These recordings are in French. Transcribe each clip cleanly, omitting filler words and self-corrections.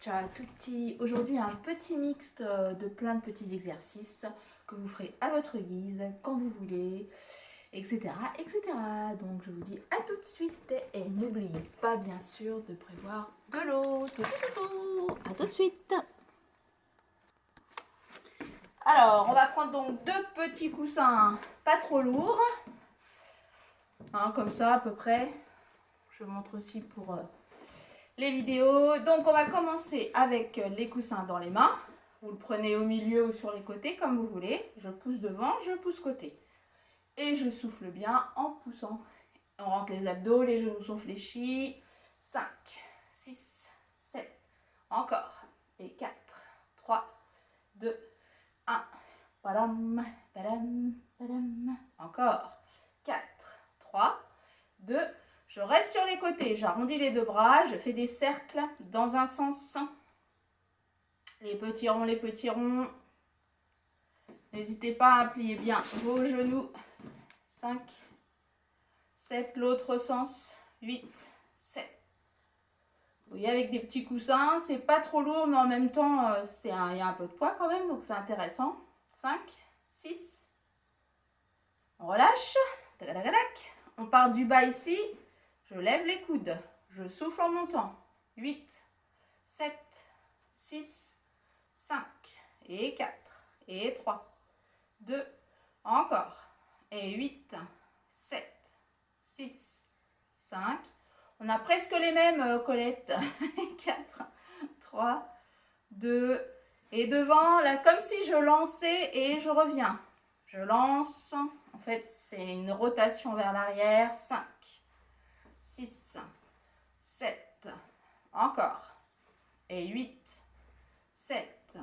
Ciao à tutti. Aujourd'hui un petit mix de plein de petits exercices que vous ferez à votre guise, quand vous voulez, etc. etc. Donc je vous dis à tout de suite et n'oubliez pas bien sûr de prévoir de l'eau. À tout de suite. Alors on va prendre donc deux petits coussins pas trop lourds. Comme ça à peu près. Je montre aussi pour les vidéos. Donc on va commencer avec les coussins dans les mains. Vous le prenez au milieu ou sur les côtés comme vous voulez. Je pousse devant, je pousse côté. Et je souffle bien en poussant. On rentre les abdos, les genoux sont fléchis. 5, 6, 7. Encore. Et 4, 3, 2, 1. Padam, padam, padam. Encore. 4, 3, 2. Je reste sur les côtés, j'arrondis les deux bras, je fais des cercles dans un sens. Les petits ronds, les petits ronds. N'hésitez pas à plier bien vos genoux. 5, 7, l'autre sens. 8, 7. Vous voyez, avec des petits coussins, c'est pas trop lourd, mais en même temps, il y a un peu de poids quand même, donc c'est intéressant. 5, 6. On relâche. On part du bas ici. Je lève les coudes. Je souffle en montant. 8, 7, 6, 5, et 4, et 3, 2, encore, et 8, 7, 6, 5. On a presque les mêmes, Colette. 4, 3, 2, et devant, là, comme si je lançais et je reviens. Je lance. En fait, c'est une rotation vers l'arrière. 5, 6, 7, encore, et 8, 7,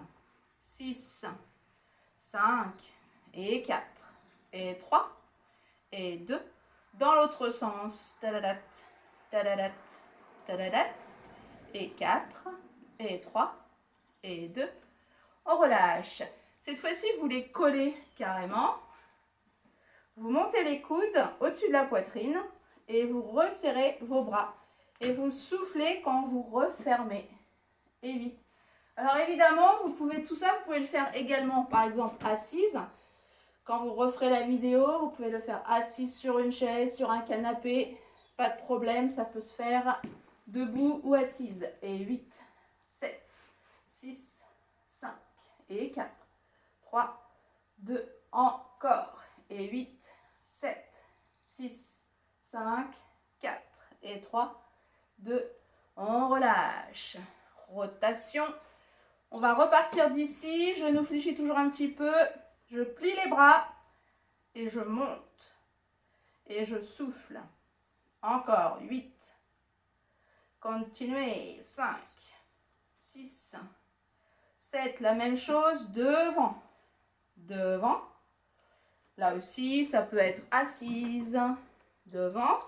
6, 5, et 4, et 3, et 2, dans l'autre sens, tadadat, tadadat, tadadat, et 4, et 3, et 2, on relâche. Cette fois-ci, vous les collez carrément, vous montez les coudes au-dessus de la poitrine, et vous resserrez vos bras. Et vous soufflez quand vous refermez. Et vite. Alors évidemment, vous pouvez tout ça, vous pouvez le faire également, par exemple, assise. Quand vous referez la vidéo, vous pouvez le faire assise sur une chaise, sur un canapé. Pas de problème, ça peut se faire debout ou assise. Et 8, 7, 6, 5, et 4, 3, 2, encore. Et 8, 7, 6, 5, 4, et 3, 2, on relâche. Rotation. On va repartir d'ici. Genou fléchi toujours un petit peu. Je plie les bras et je monte. Et je souffle. Encore 8. Continuez. 5, 6, 7. La même chose. Devant. Devant. Là aussi, ça peut être assise. Devant.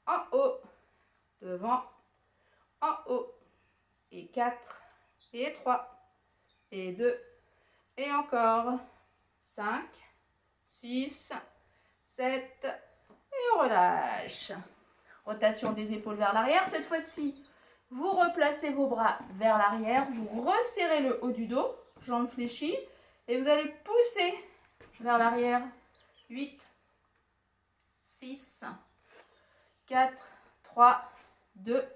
En haut. Devant. En haut. Et 4. Et 3. Et 2. Et encore. 5. 6. 7. Et on relâche. Rotation des épaules vers l'arrière. Cette fois-ci, vous replacez vos bras vers l'arrière. Vous resserrez le haut du dos. Jambes fléchies. Et vous allez pousser vers l'arrière. 8. 6. 4. 3. 2.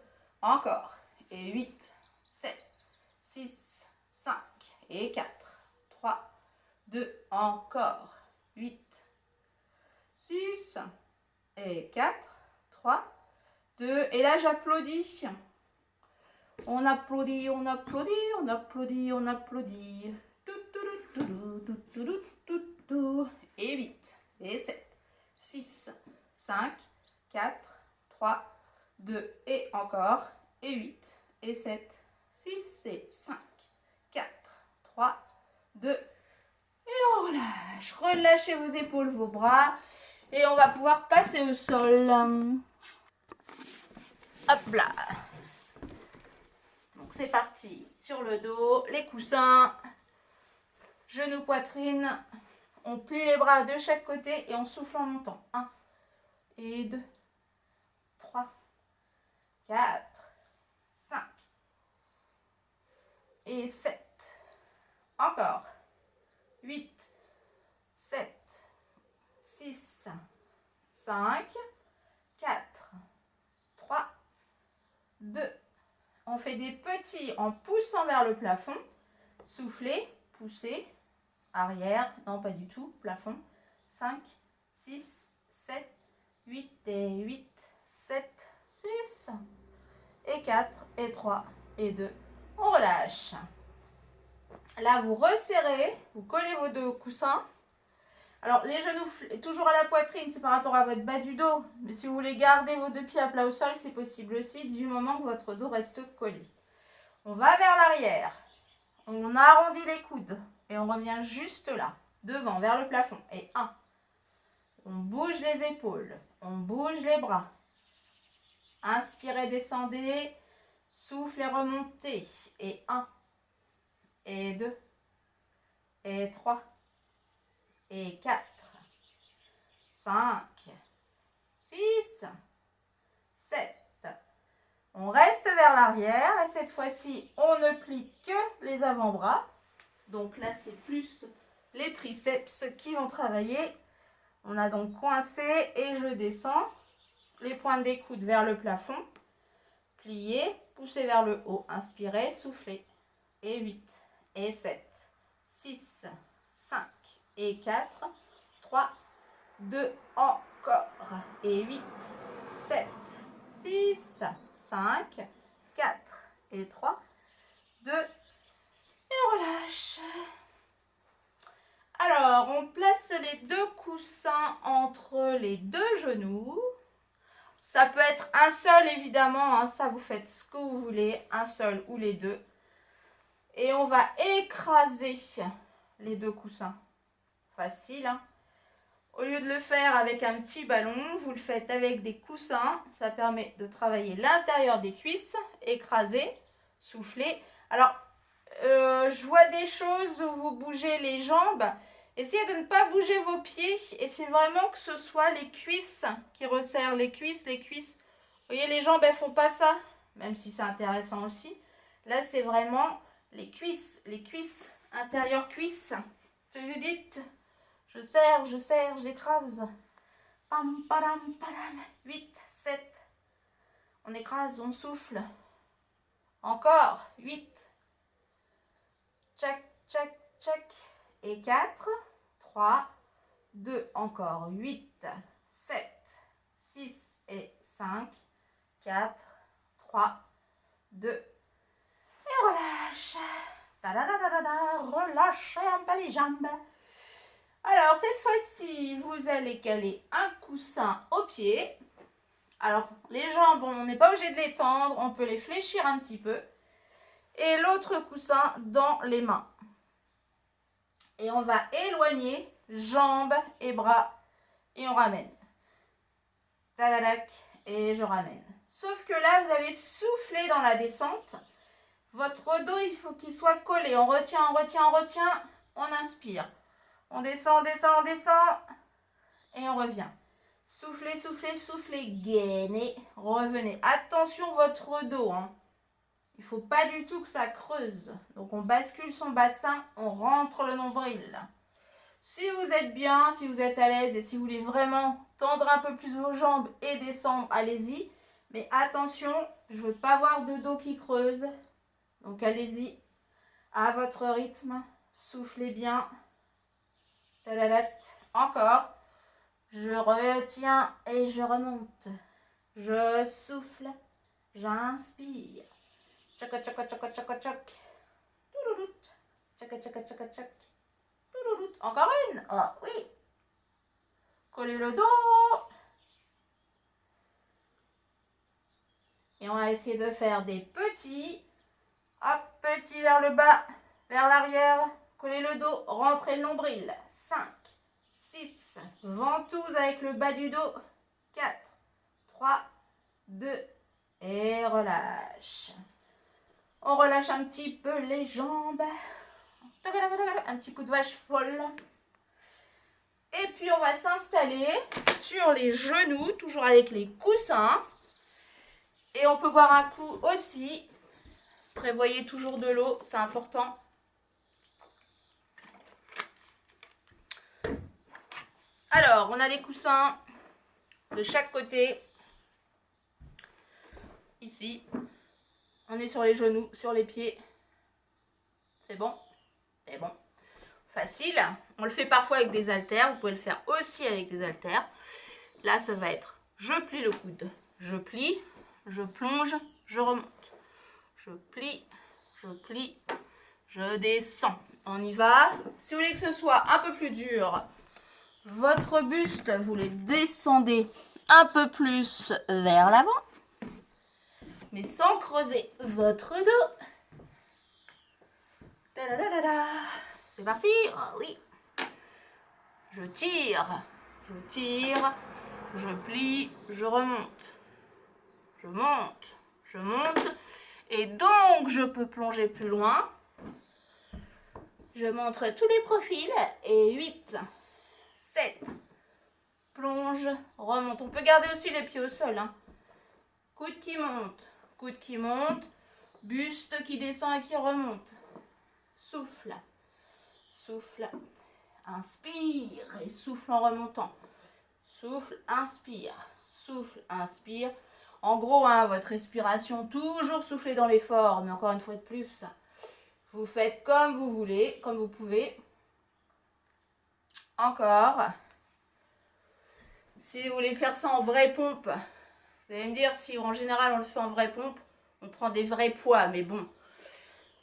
Encore. Et 8. 7. 6. 5. Et 4. 3. 2. Encore. 8. 6. Et 4. 3. 2. Et là, j'applaudis. On applaudit, on applaudit, on applaudit, on applaudit. Et 8. Et 7. 6. 5. 4. 3. 2. Et encore. Et 8. Et 7. 6 et 5. 4. 3. 2. Et on relâche. Relâchez vos épaules, vos bras. Et on va pouvoir passer au sol. Hop là. Donc c'est parti. Sur le dos, les coussins. Genoux, poitrine. On plie les bras de chaque côté et on souffle en montant. 1 et 2. 3. 4. 5. et 7. Encore. 8, 7, 6, 5, 4, 3, 2. On fait des petits en poussant vers le plafond. Soufflez, poussez, arrière, non pas du tout, plafond. 5, 6, 7, 8 et 8, 7, 6 et 4 et 3 et 2. On relâche. Là, vous resserrez, vous collez vos deux au coussin. Alors, les genoux toujours à la poitrine, c'est par rapport à votre bas du dos. Mais si vous voulez garder vos deux pieds à plat au sol, c'est possible aussi, du moment que votre dos reste collé. On va vers l'arrière. On arrondit les coudes. Et on revient juste là, devant, vers le plafond. Et 1. On bouge les épaules. On bouge les bras. Inspirez, descendez. Soufflez, remontez. Et 1. Et 2. Et 3. Et 4, 5, 6, 7. On reste vers l'arrière et cette fois-ci, on ne plie que les avant-bras. Donc là, c'est plus les triceps qui vont travailler. On a donc coincé et je descends. Les pointes des coudes vers le plafond. Pliez, poussez vers le haut. Inspirez, soufflez. Et 8, et 7, 6, 5. Et 4, 3, 2, encore. Et 8, 7, 6, 5, 4 et 3, 2. Et on relâche. Alors, on place les deux coussins entre les deux genoux. Ça peut être un seul, évidemment. Hein, ça, vous faites ce que vous voulez. Un seul ou les deux. Et on va écraser les deux coussins. Facile, hein? Au lieu de le faire avec un petit ballon, vous le faites avec des coussins. Ça permet de travailler l'intérieur des cuisses. Écraser, souffler. Alors, je vois des choses où vous bougez les jambes. Essayez de ne pas bouger vos pieds. Essayez vraiment que ce soit les cuisses qui resserrent les cuisses. Vous voyez, les jambes, elles font pas ça. Même si c'est intéressant aussi. Là, c'est vraiment les cuisses, intérieures cuisses. Vous dites... Je serre, j'écrase. Pam, padam, padam. 8, 7. On écrase, on souffle. Encore. 8. Tchac, tchac, tchac. Et 4, 3, 2. Encore. 8, 7, 6 et 5, 4, 3, 2. Et relâche. Relâchez un peu les jambes. Alors, cette fois-ci, vous allez caler un coussin au pied. Alors, les jambes, on n'est pas obligé de les tendre. On peut les fléchir un petit peu. Et l'autre coussin dans les mains. Et on va éloigner jambes et bras. Et on ramène. Tadadac. Et je ramène. Sauf que là, vous allez souffler dans la descente. Votre dos, il faut qu'il soit collé. On retient, on retient, on retient. On inspire. On descend, descend, descend. Et on revient. Soufflez, soufflez, soufflez. Gainez. Revenez. Attention votre dos. Hein. Il ne faut pas du tout que ça creuse. Donc on bascule son bassin. On rentre le nombril. Si vous êtes bien, si vous êtes à l'aise et si vous voulez vraiment tendre un peu plus vos jambes et descendre, allez-y. Mais attention, je ne veux pas voir de dos qui creuse. Donc allez-y. À votre rythme. Soufflez bien. Tadadat. Encore. Je retiens et je remonte. Je souffle. J'inspire. Tchaka tchaka tchaka tchaka tchak. Touloulout. Tchaka tchaka tchaka tchak. Touloulout. Encore une. Ah oui. Collez le dos. Et on va essayer de faire des petits. Hop, petits vers le bas, vers l'arrière. Collez le dos, rentrez le nombril. 5, 6, ventouse avec le bas du dos. 4, 3, 2, et relâche. On relâche un petit peu les jambes. Un petit coup de vache folle. Et puis on va s'installer sur les genoux, toujours avec les coussins. Et on peut boire un coup aussi. Prévoyez toujours de l'eau, c'est important. Alors, on a les coussins de chaque côté. Ici, on est sur les genoux, sur les pieds. C'est bon? C'est bon. Facile. On le fait parfois avec des haltères. Vous pouvez le faire aussi avec des haltères. Là, ça va être, je plie le coude. Je plie, je plonge, je remonte. Je plie, je descends. On y va. Si vous voulez que ce soit un peu plus dur, votre buste, vous le descendez un peu plus vers l'avant, mais sans creuser votre dos. C'est parti. Oh oui. Je tire, je plie, je remonte. Je monte. Et donc, je peux plonger plus loin. Je montre tous les profils. Et 8, 7, plonge, remonte. On peut garder aussi les pieds au sol. Hein. Coude qui monte. Buste qui descend et qui remonte. Souffle. Inspire et souffle en remontant. Souffle, inspire. En gros, hein, votre respiration, toujours souffler dans l'effort. Mais encore une fois de plus, vous faites comme vous voulez, comme vous pouvez. Encore. Si vous voulez faire ça en vraie pompe, vous allez me dire si en général on le fait en vraie pompe, on prend des vrais poids. Mais bon,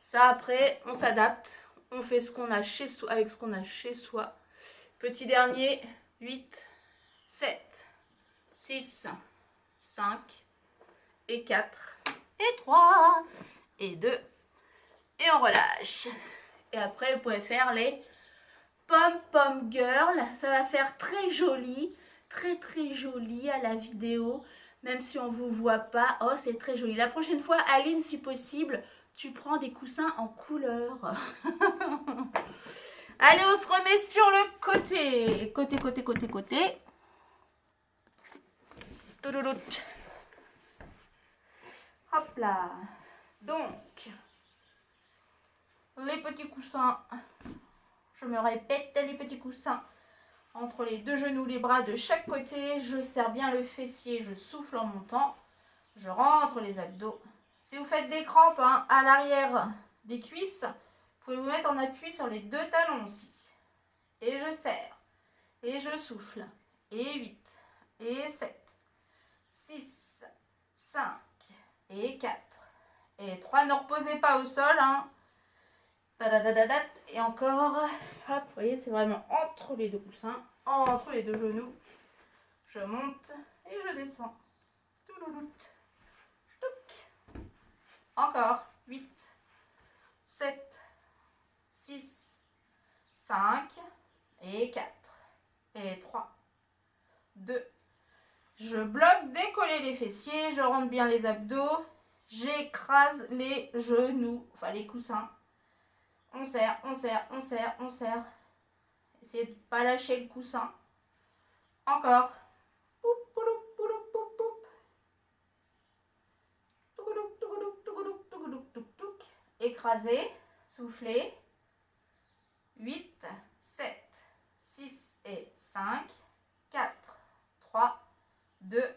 ça après, on s'adapte. On fait ce qu'on a chez soi, avec ce qu'on a chez soi. Petit dernier, 8, 7, 6, 5, et 4, et 3, et 2, et on relâche. Et après, vous pouvez faire les pom-pom girl. Ça va faire très joli, très joli à la vidéo, même si on ne vous voit pas. Oh, c'est très joli. La prochaine fois, Aline, si possible, tu prends des coussins en couleur. Allez, on se remet sur le côté. Côté. Hop là. Donc, les petits coussins. Je me répète, les petits coussins entre les deux genoux, les bras de chaque côté. Je serre bien le fessier, je souffle en montant. Je rentre les abdos. Si vous faites des crampes hein, à l'arrière des cuisses, vous pouvez vous mettre en appui sur les deux talons aussi. Et je serre. Et je souffle. Et 8. Et 7. 6. 5. Et 4. Et 3. Ne reposez pas au sol. Hein. Et encore. Hop, vous voyez, c'est vraiment entre les deux coussins. Entre les deux genoux. Je monte et je descends. Encore. 8. 7. 6. 5. Et 4. Et 3. 2. Je bloque, décoller les fessiers, je rentre bien les abdos, j'écrase les genoux, enfin les coussins. On serre. Essayez de ne pas lâcher le coussin. Encore. Écraser, souffler. 8, 7, 6 et 5, 4, 3, 2,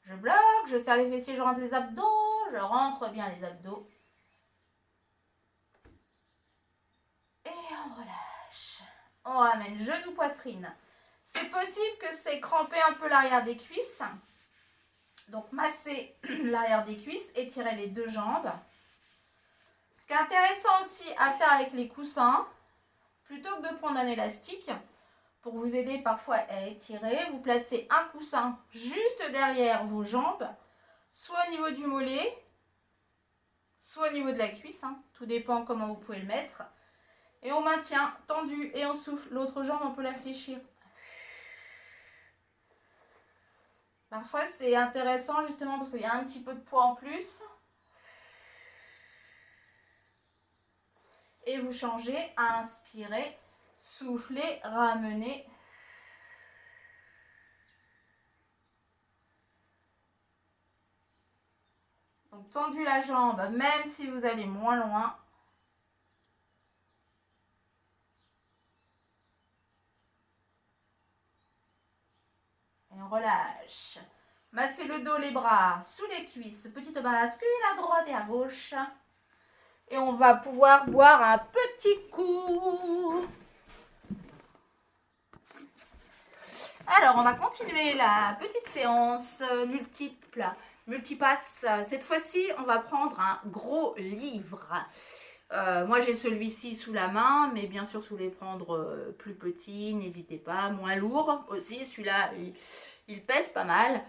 je bloque, je serre les fessiers, je rentre les abdos, je rentre bien les abdos. Et on relâche. On ramène genou, poitrine. C'est possible que c'est cramper un peu l'arrière des cuisses. Donc masser l'arrière des cuisses, étirer les deux jambes. Ce qui est intéressant aussi à faire avec les coussins, plutôt que de prendre un élastique, pour vous aider parfois à étirer, vous placez un coussin juste derrière vos jambes, soit au niveau du mollet, soit au niveau de la cuisse, hein. Tout dépend comment vous pouvez le mettre. Et on maintient tendu et on souffle. L'autre jambe, on peut la fléchir. Parfois, c'est intéressant justement parce qu'il y a un petit peu de poids en plus. Et vous changez, inspirez, soufflez, ramenez. Donc tendu la jambe, même si vous allez moins loin. Et on relâche. Massez le dos, les bras sous les cuisses. Petite bascule à droite et à gauche. Et on va pouvoir boire un petit coup. Alors, on va continuer la petite séance multipasse. Cette fois-ci, on va prendre un gros livre. Moi, j'ai celui-ci sous la main, mais bien sûr, si vous voulez prendre plus petit, n'hésitez pas. Moins lourd aussi, celui-là, il pèse pas mal.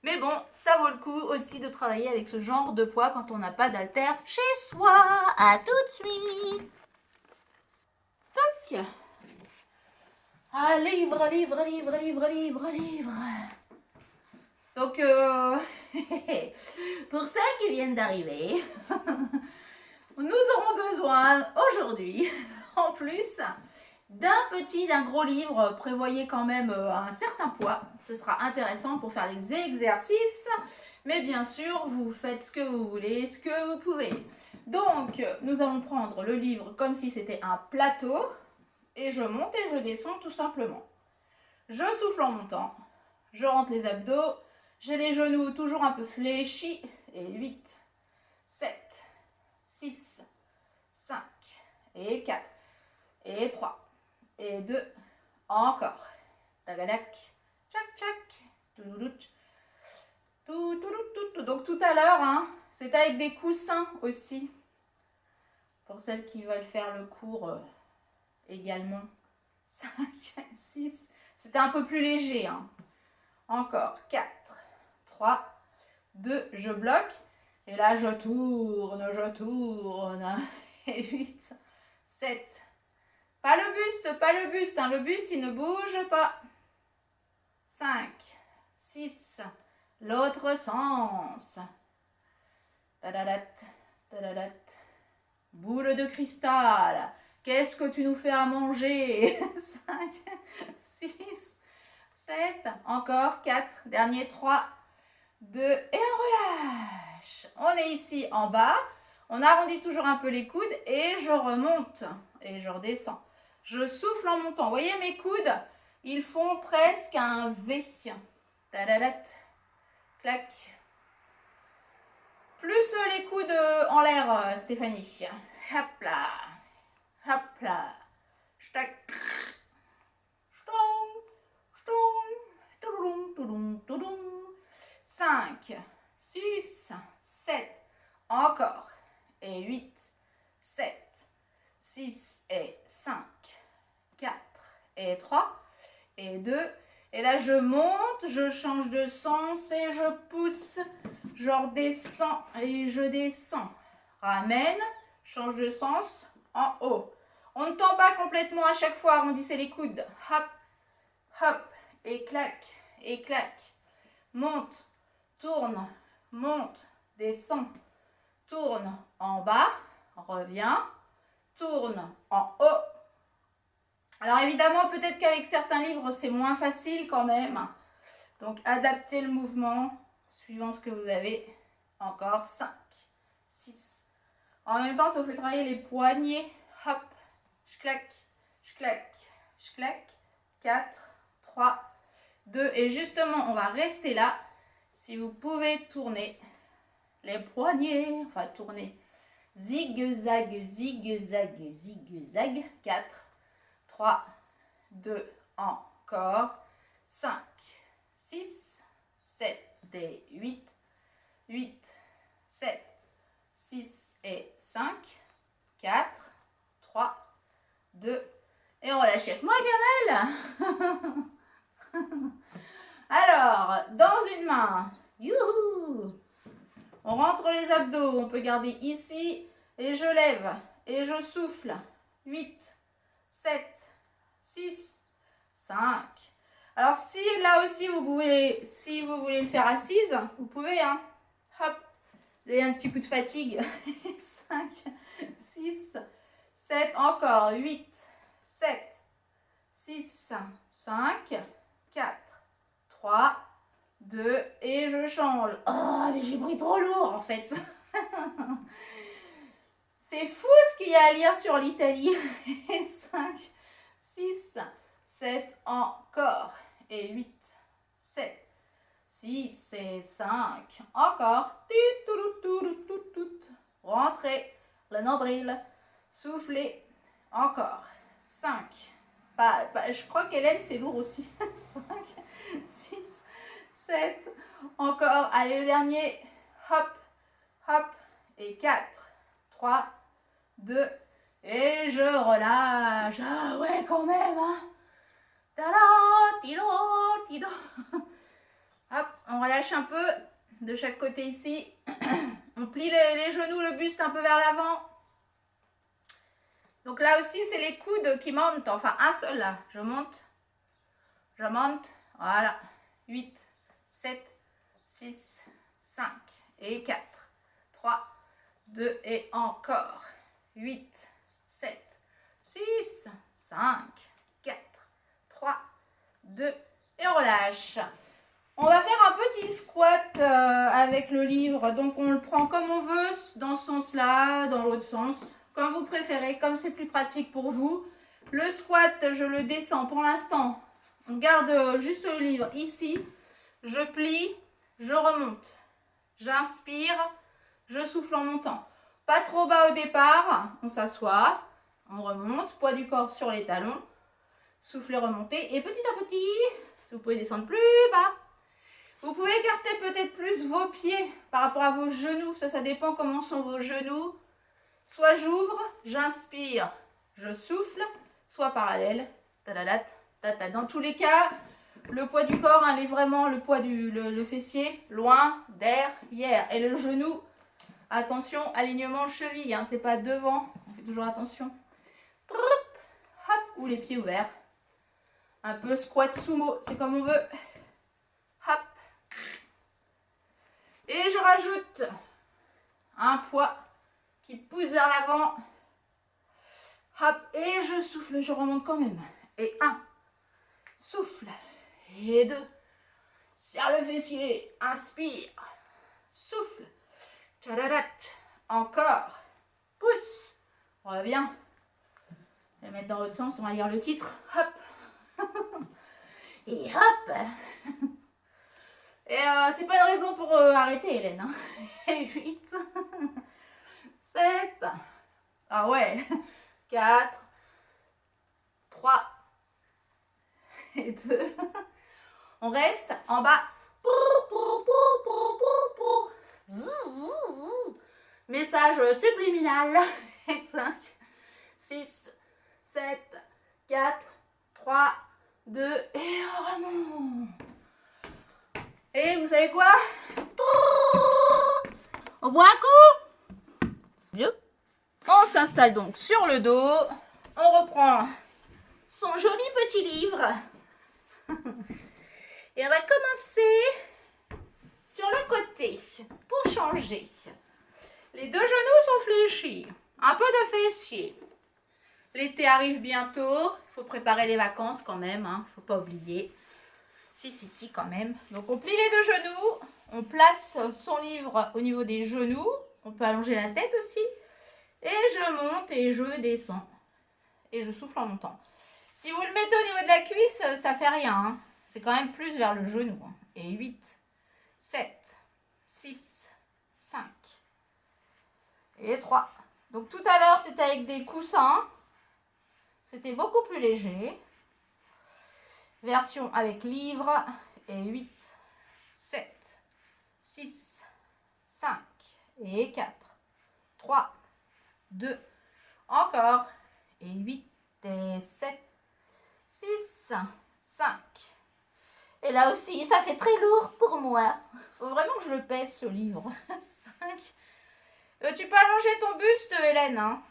Mais bon, ça vaut le coup aussi de travailler avec ce genre de poids quand on n'a pas d'haltère chez soi. À tout de suite. Toc. Ah, livre. Donc, pour celles qui viennent d'arriver, nous aurons besoin aujourd'hui, en plus, d'un gros livre. Prévoyez quand même un certain poids. Ce sera intéressant pour faire les exercices. Mais bien sûr, vous faites ce que vous voulez, ce que vous pouvez. Donc, nous allons prendre le livre comme si c'était un plateau. Et je monte et je descends tout simplement. Je souffle en montant. Je rentre les abdos. J'ai les genoux toujours un peu fléchis. Et 8, 7, 6, 5, et 4, et 3, et 2, encore. Tagadak, tchac, tchac, tout. Donc tout à l'heure, hein, c'est avec des coussins aussi. Pour celles qui veulent faire le cours également. 5, 6, c'était un peu plus léger. Hein. Encore 4, 3, 2, je bloque. Et là, je tourne. Et 8, 7. Pas le buste. Hein. Le buste, il ne bouge pas. 5, 6. L'autre sens. Tadadat. Boule de cristal. Qu'est-ce que tu nous fais à manger? 5, 6, 7. Encore 4. Dernier 3, 2. Et on relâche. On est ici en bas. On arrondit toujours un peu les coudes et je remonte et je redescends. Je souffle en montant. Vous voyez mes coudes? Ils font presque un V. Tadadat. Clac. Plus les coudes en l'air, Stéphanie. Hop là. Hop là. Tac. 5, 6, 7. Encore. Et 8, 7, 6 et 5, 4 et 3 et 2. Et là, je monte, je change de sens et je pousse. Je redescends et je descends. Ramène, change de sens, en haut. On ne tend pas complètement à chaque fois, arrondissez les coudes. Hop, hop, et clac, et clac. Monte, tourne, monte, descend. Tourne en bas, reviens, tourne en haut. Alors évidemment, peut-être qu'avec certains livres, c'est moins facile quand même. Donc adaptez le mouvement suivant ce que vous avez. Encore 5, 6. En même temps, ça vous fait travailler les poignets. Hop, je claque, je claque, je claque. 4, 3, 2. Et justement, on va rester là. Si vous pouvez tourner les poignets, enfin tourner. Zig-zag, zig-zag, zig-zag. 4, 3, 2, encore. 5, 6, 7 et 8, 8, 7, 6 et 5, 4, 3, 2, et on relâche avec moi, Kamel. Alors, dans une main, youhou, on rentre les abdos, on peut garder ici, et je lève, et je souffle. 8, 7, 6, 5. Alors, si là aussi, si vous voulez le faire assise, vous pouvez, hein. Hop, vous avez un petit coup de fatigue. 5, 6, 7, encore. 8, 7, 6, 5, 4, 3, 2 et je change. Oh, mais j'ai pris trop lourd en fait. C'est fou ce qu'il y a à lire sur l'Italie. 5, 6, 7, encore. Et 8, 7, 6 et 5. Encore. Rentrez le nombril. Soufflez. Encore. 5. Je crois qu'Hélène, c'est lourd aussi. 5, 6, 7. Encore. Allez, le dernier. Hop, hop. Et 4, 3, 2. Et je relâche. Ah ouais, quand même. Hein. Hop, on relâche un peu de chaque côté ici. On plie les genoux, le buste un peu vers l'avant. Donc là aussi, c'est les coudes qui montent. Enfin, un seul là. Je monte. Je monte. Voilà. 8, 7, 6, 5 et 4. 3, 2 et encore. 8, 7, 6, 5, 4, 3, 2 et on relâche. On va faire un petit squat avec le livre. Donc on le prend comme on veut, dans ce sens-là, dans l'autre sens. Comme vous préférez, comme c'est plus pratique pour vous. Le squat, je le descends pour l'instant. On garde juste le livre ici. Je plie, je remonte. J'inspire, je souffle en montant. Pas trop bas au départ. On s'assoit, on remonte. Poids du corps sur les talons. Soufflez, remontez. Et petit à petit, vous pouvez descendre plus bas. Vous pouvez écarter peut-être plus vos pieds par rapport à vos genoux. Ça dépend comment sont vos genoux. Soit j'ouvre, j'inspire, je souffle, soit parallèle. Dans tous les cas, le poids du corps, il est vraiment le poids du le fessier, loin, derrière. Et le genou, attention, alignement cheville, hein, c'est pas devant. On fait toujours attention. Hop, ou les pieds ouverts. Un peu squat sumo, c'est comme on veut. Hop. Et je rajoute un poids qui pousse vers l'avant. Hop, et je souffle, je remonte quand même. Et 1, souffle. Et 2, serre le fessier, inspire, souffle. Tchadadat. Encore, pousse, reviens. Je vais mettre dans l'autre sens, on va lire le titre. Hop. Et hop. Et c'est pas une raison pour arrêter, Hélène. Hein. Et 8, 7, ah ouais, 4, 3 et 2. On reste en bas. Message subliminal. 5, 6, 7, 4, 3, 2 et on remonte. Et vous savez quoi? On boit un coup. On s'installe donc sur le dos. On reprend son joli petit livre. Et on va commencer sur le côté pour changer. Les deux genoux sont fléchis. Un peu de fessier. L'été arrive bientôt. Il faut préparer les vacances quand même. Hein. Faut pas oublier. Si, quand même. Donc, on plie les deux genoux. On place son livre au niveau des genoux. On peut allonger la tête aussi. Et je monte et je descends. Et je souffle en montant. Si vous le mettez au niveau de la cuisse, ça fait rien. Hein. C'est quand même plus vers le genou. Hein. Et 8, 7, 6, 5 et 3. Donc, tout à l'heure, c'était avec des coussins. C'était beaucoup plus léger. Version avec livre. Et 8, 7, 6, 5 et 4, 3, 2, encore. Et 8 et 7, 6, 5. Et là aussi, ça fait très lourd pour moi. Faut vraiment que je le pèse, ce livre. 5. Tu peux allonger ton buste, Hélène. Hein.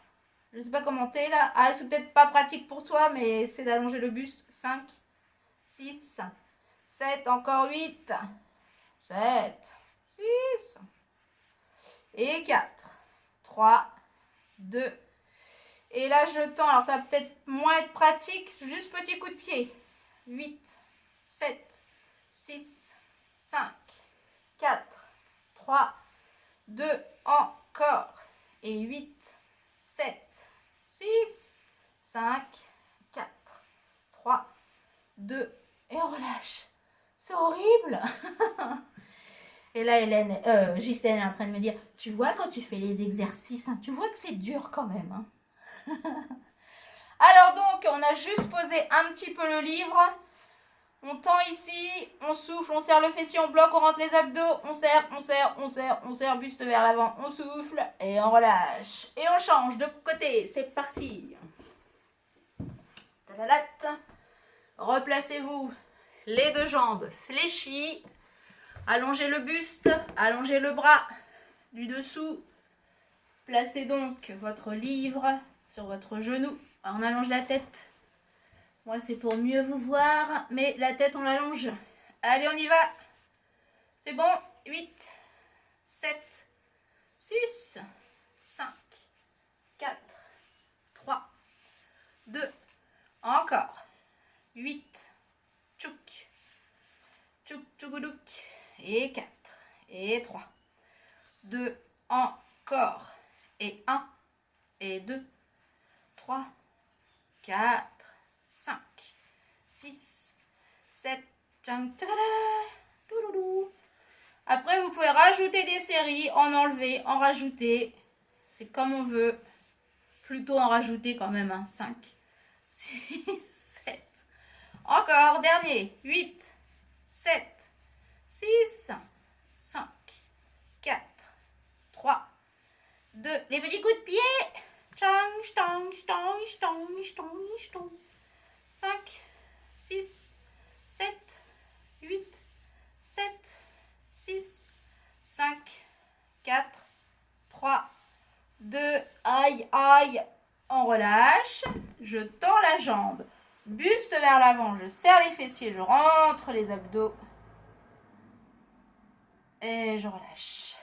Je sais pas comment t'es là. Ah, c'est peut-être pas pratique pour toi, mais c'est d'allonger le buste. 5, 6, 7, encore 8, 7, 6 et 4, 3, 2. Et là, je tends. Alors, ça va peut-être moins être pratique. Juste petit coup de pied. 8, 7, 6, 5 5, 4, 3, 2, encore. Et 8, 7, 6, 5, 4, 3, 2, et on relâche. C'est horrible. Et là, Ghislaine est en train de me dire, tu vois quand tu fais les exercices, hein, tu vois que c'est dur quand même. Hein. Alors donc, on a juste posé un petit peu le livre. On tend ici, on souffle, on serre le fessier, on bloque, on rentre les abdos, on serre, on serre, on serre, on serre, buste vers l'avant, on souffle et on relâche. Et on change de côté, c'est parti. Tadalat. Replacez-vous les deux jambes fléchies. Allongez le buste, allongez le bras du dessous. Placez donc votre livre sur votre genou. On allonge la tête. Moi, c'est pour mieux vous voir, mais la tête, on l'allonge. Allez, on y va. C'est bon. 8, 7, 6, 5, 4, 3, 2. Encore. 8. Tchouk. Tchouk, tchougoudouk. Et 4. Et 3. 2. Encore. Et 1. Et 2. 3. 4. 5, 6, 7, après vous pouvez rajouter des séries, en enlever, en rajouter, c'est comme on veut, plutôt en rajouter quand même, hein. 5, 6, 7, encore, dernier, 8, 7, 6, 5, 4, 3, 2, les petits coups de pied, stang, stang, stang, stang, stang, stang. 5, 6, 7, 8, 7, 6, 5, 4, 3, 2, aïe, aïe, on relâche, je tends la jambe, buste vers l'avant, je serre les fessiers, je rentre les abdos et je relâche.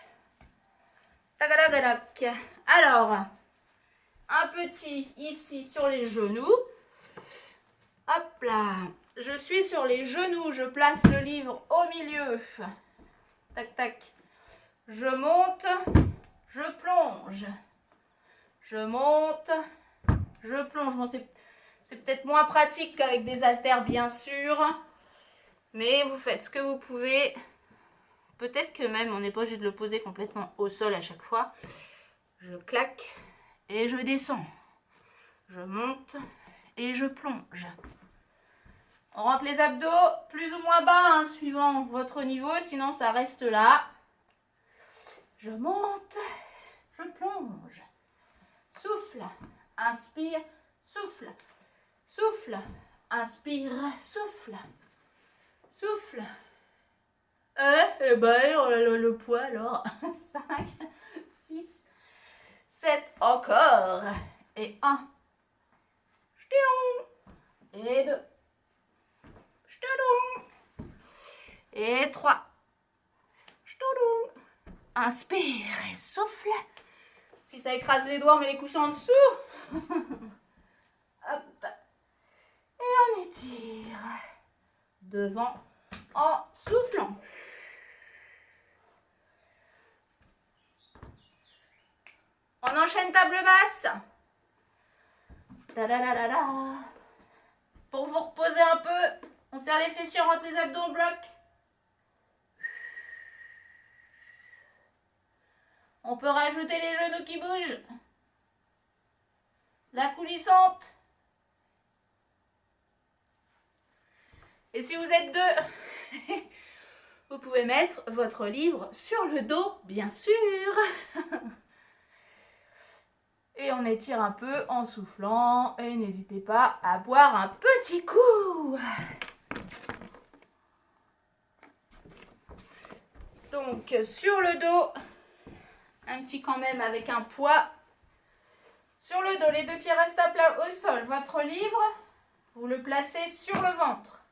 Tagadagadac. Alors, un petit ici sur les genoux. Hop là, je suis sur les genoux, je place le livre au milieu. Tac, tac. Je monte, je plonge. Je monte, je plonge. Bon, c'est peut-être moins pratique qu'avec des haltères, bien sûr. Mais vous faites ce que vous pouvez. Peut-être que même, on n'est pas obligé de le poser complètement au sol à chaque fois. Je claque et je descends. Je monte et je plonge. On rentre les abdos plus ou moins bas, hein, suivant votre niveau, sinon ça reste là. Je monte, je plonge. Souffle, inspire, souffle. Souffle, inspire, souffle. Souffle. Eh ben, on a le poids alors. 5, 6, 7, encore. Et 1. Et 2. Et 3. Inspire et souffle. Si ça écrase les doigts, on met les coussins en dessous. Hop. Et on étire. Devant en soufflant. On enchaîne table basse. Ta-da-da-da-da. Pour vous reposer un peu, on serre les fessiers, on rentre les abdos, on bloque. On peut rajouter les genoux qui bougent. La coulissante. Et si vous êtes deux, vous pouvez mettre votre livre sur le dos, bien sûr. Et on étire un peu en soufflant. Et n'hésitez pas à boire un petit coup. Donc, sur le dos, un petit quand même avec un poids. Sur le dos, les deux pieds restent à plat au sol. Votre livre, vous le placez sur le ventre.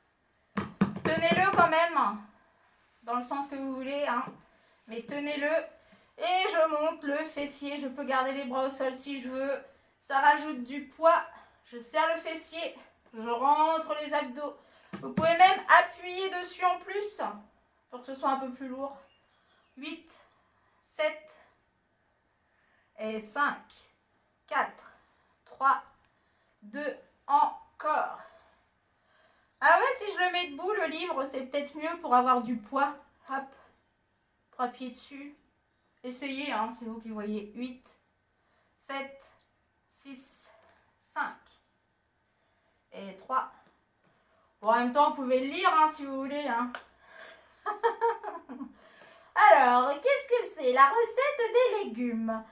Tenez-le quand même, dans le sens que vous voulez, hein. Mais tenez-le. Et je monte le fessier. Je peux garder les bras au sol si je veux. Ça rajoute du poids. Je serre le fessier. Je rentre les abdos. Vous pouvez même appuyer dessus en plus pour que ce soit un peu plus lourd. 8, 7 et 5, 4, 3, 2, encore. Ah ouais, si je le mets debout, le livre, c'est peut-être mieux pour avoir du poids. Hop, pour appuyer dessus. Essayez, hein, c'est vous qui voyez. 8, 7, 6, 5 et 3. Bon, en même temps, vous pouvez le lire hein, si vous voulez. Hein. Alors, qu'est-ce que c'est? La recette des légumes.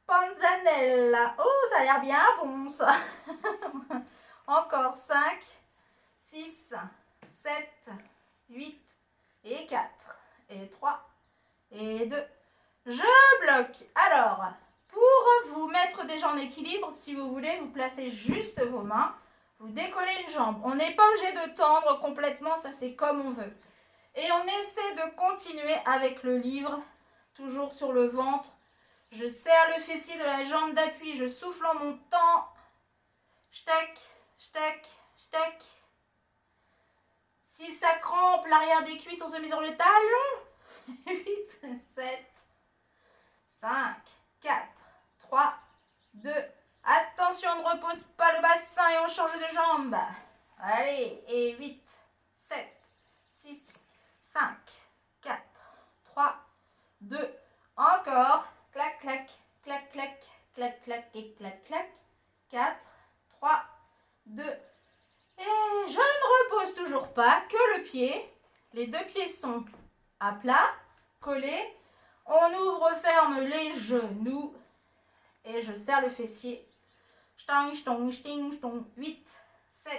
Panzanella. Oh, ça a l'air bien bon ça. Encore 5, 6, 7, 8 et 4 et 3 et 2. Je bloque. Alors, pour vous mettre déjà en équilibre, si vous voulez, vous placez juste vos mains. Vous décollez une jambe. On n'est pas obligé de tendre complètement, ça c'est comme on veut. Et on essaie de continuer avec le livre, toujours sur le ventre. Je serre le fessier de la jambe d'appui, je souffle en montant. J'tac, j'tac, j'tac. Si ça crampe l'arrière des cuisses, on se met sur le talon. 8, 7, 5, 4, 3, 2. Attention, on ne repose pas le bassin et on change de jambe. Allez, et 8, 7, 6, 5, 4, 3, 2. Encore. Clac, clac, clac, clac, clac, clac et clac, clac. 4, 3, 2. Et je ne repose toujours pas que le pied. Les deux pieds sont à plat, collés. On ouvre, ferme les genoux. Et je serre le fessier. Stang, stong, sting, stong. 8, 7,